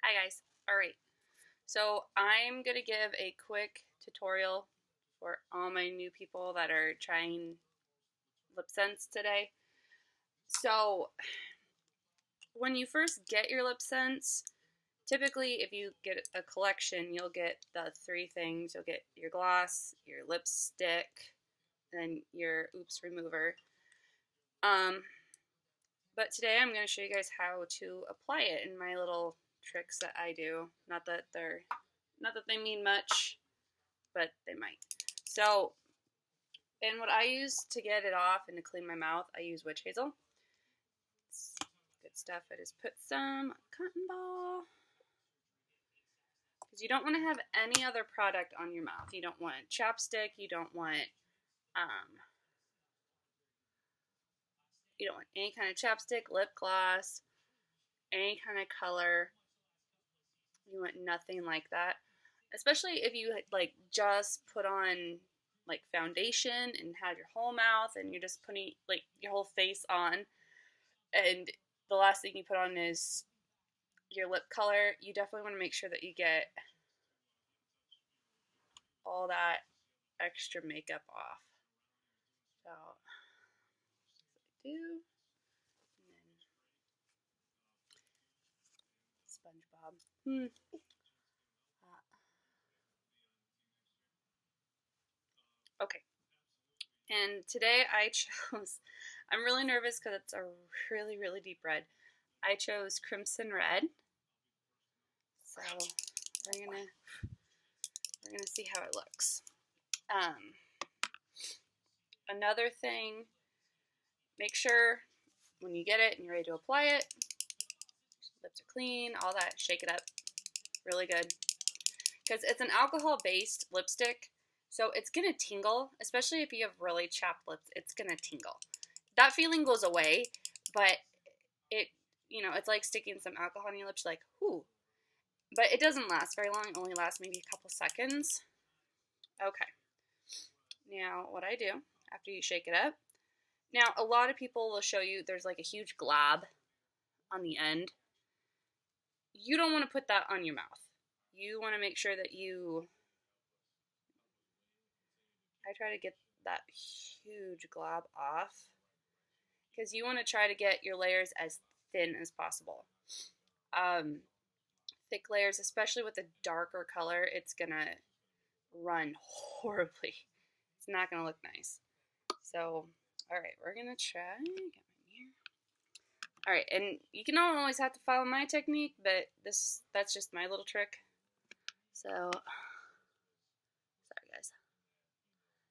Hi guys. Alright, so I'm going to give a quick tutorial for all my new people that are trying lipsense today. So when you first get your lipsense, typically if you get a collection, you'll get the three things. You'll get your gloss, your lipstick, and then your oops remover. But today I'm going to show you guys how to apply it in my little tricks that I do. Not that they mean much, but they might. So, and what I use to get it off and to clean my mouth, I use witch hazel. It's good stuff. I just put some cotton ball. Because you don't want to have any other product on your mouth. You don't want chapstick. You don't want any kind of chapstick, lip gloss, any kind of color. You want nothing like that. Especially if you like just put on like foundation and have your whole mouth and you're just putting like your whole face on, and the last thing you put on is your lip color. You definitely want to make sure that you get all that extra makeup off. So I do, and then SpongeBob. Okay, and today I chose. I'm really nervous because it's a really, really deep red. I chose Crimson Red. So we're gonna see how it looks. Another thing, make sure when you get it and you're ready to apply it, lips are clean, all that, shake it up really good. Because it's an alcohol-based lipstick, so it's gonna tingle, especially if you have really chapped lips, it's gonna tingle. That feeling goes away, but it's like sticking some alcohol on your lips, like, whoo. But it doesn't last very long, it only lasts maybe a couple seconds. Okay. Now, what I do, after you shake it up, now a lot of people will show you there's like a huge glob on the end. You don't want to put that on your mouth. You want to make sure that I try to get that huge glob off, because you want to try to get your layers as thin as possible. Thick layers, especially with a darker color, it's gonna run horribly. It's not gonna look nice. So, all right, we're gonna try. All right, and you can not always have to follow my technique, but that's just my little trick. So, sorry guys.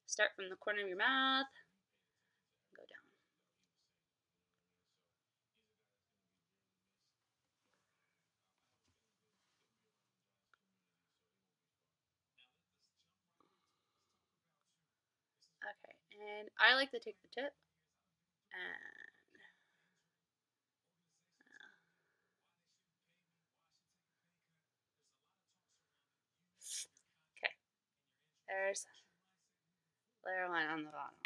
Start from the corner of your mouth, go down. Okay, and I like to take the tip and okay, there's layer one on the bottom.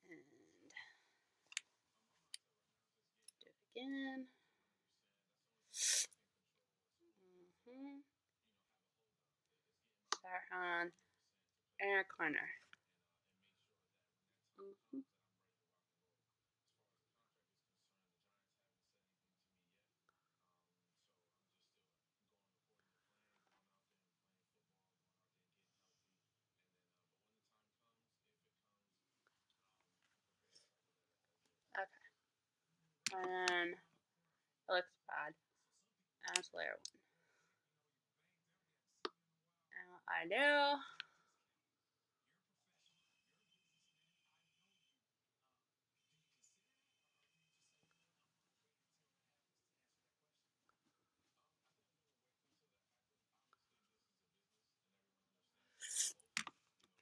And do it again. Start on inner corner. Okay, and then it looks bad. That's layer one. And what I do,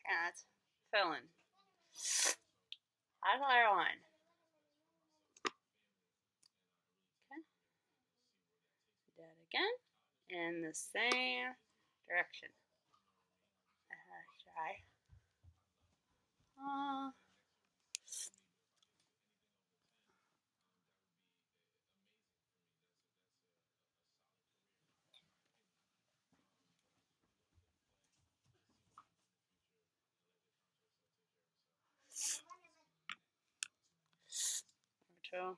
that's filling. That's layer one. Okay, do it again in the same direction. Try. too.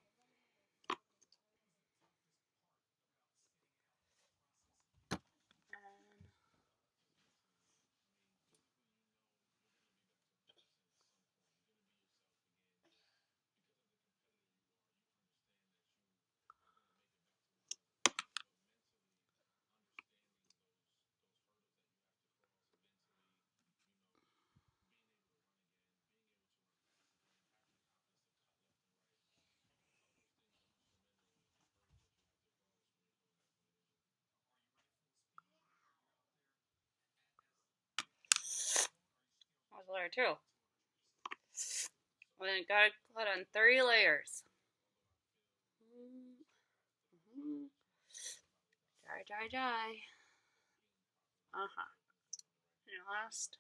That was a layer too. And then gotta put on 3 layers. Dry, dry, dry. And last.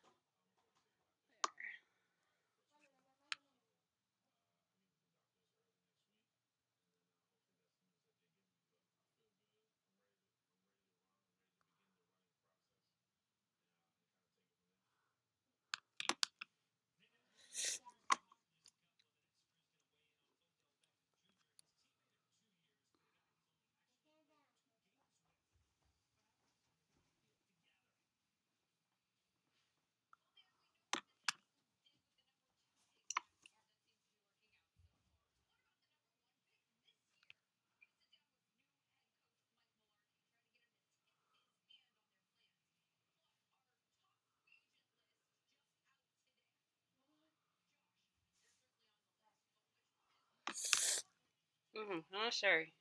Oh, sorry.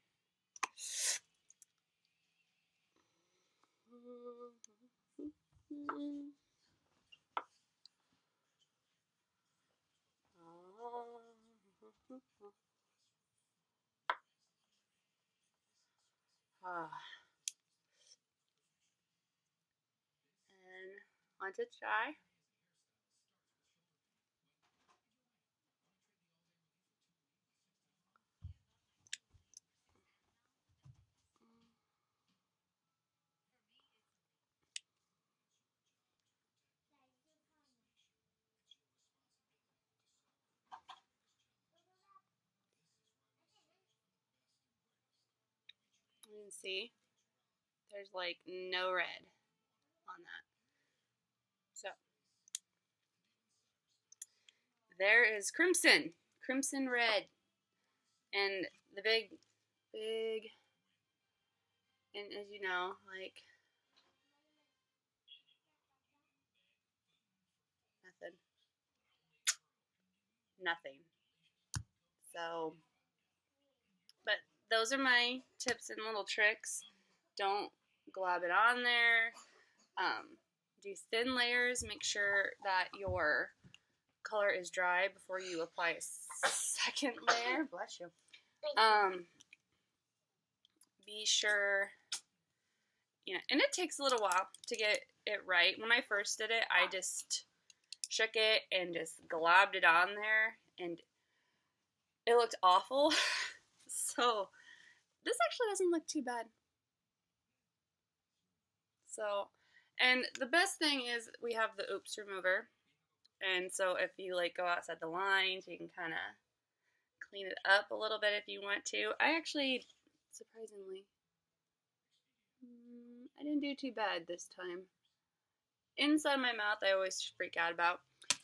And once it's dry, you can see there's like no red on that. So there is crimson red, and the big, and as you know, like nothing. So, but those are my tips and little tricks. Don't glob it on there. Do thin layers. Make sure that your color is dry before you apply a second layer. Bless you. Be sure, and it takes a little while to get it right. When I first did it, I just shook it and just globbed it on there, and it looked awful. So this actually doesn't look too bad. So, and the best thing is we have the oops remover. And so if you like go outside the lines, you can kind of clean it up a little bit if you want to. I actually, surprisingly, I didn't do too bad this time. Inside my mouth, I always freak out about.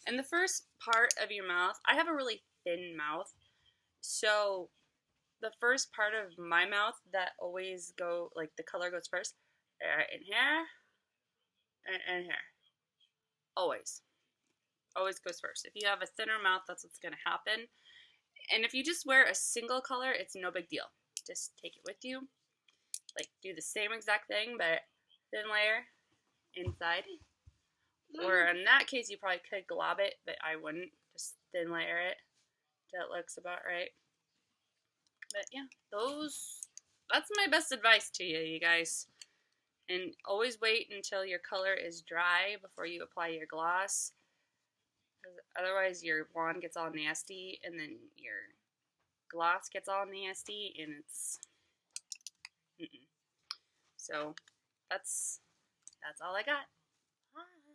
And the first part of your mouth, I have a really thin mouth. So the first part of my mouth that always go, like the color goes first, in here, and here. Always goes first. If you have a thinner mouth, that's what's going to happen. And if you just wear a single color, it's no big deal. Just take it with you. Like, do the same exact thing, but thin layer inside. Or in that case, you probably could glob it, but I wouldn't. Just thin layer it. That looks about right. But yeah, that's my best advice to you, you guys. And always wait until your color is dry before you apply your gloss. Because otherwise your wand gets all nasty, and then your gloss gets all nasty, and it's So that's all I got. Bye.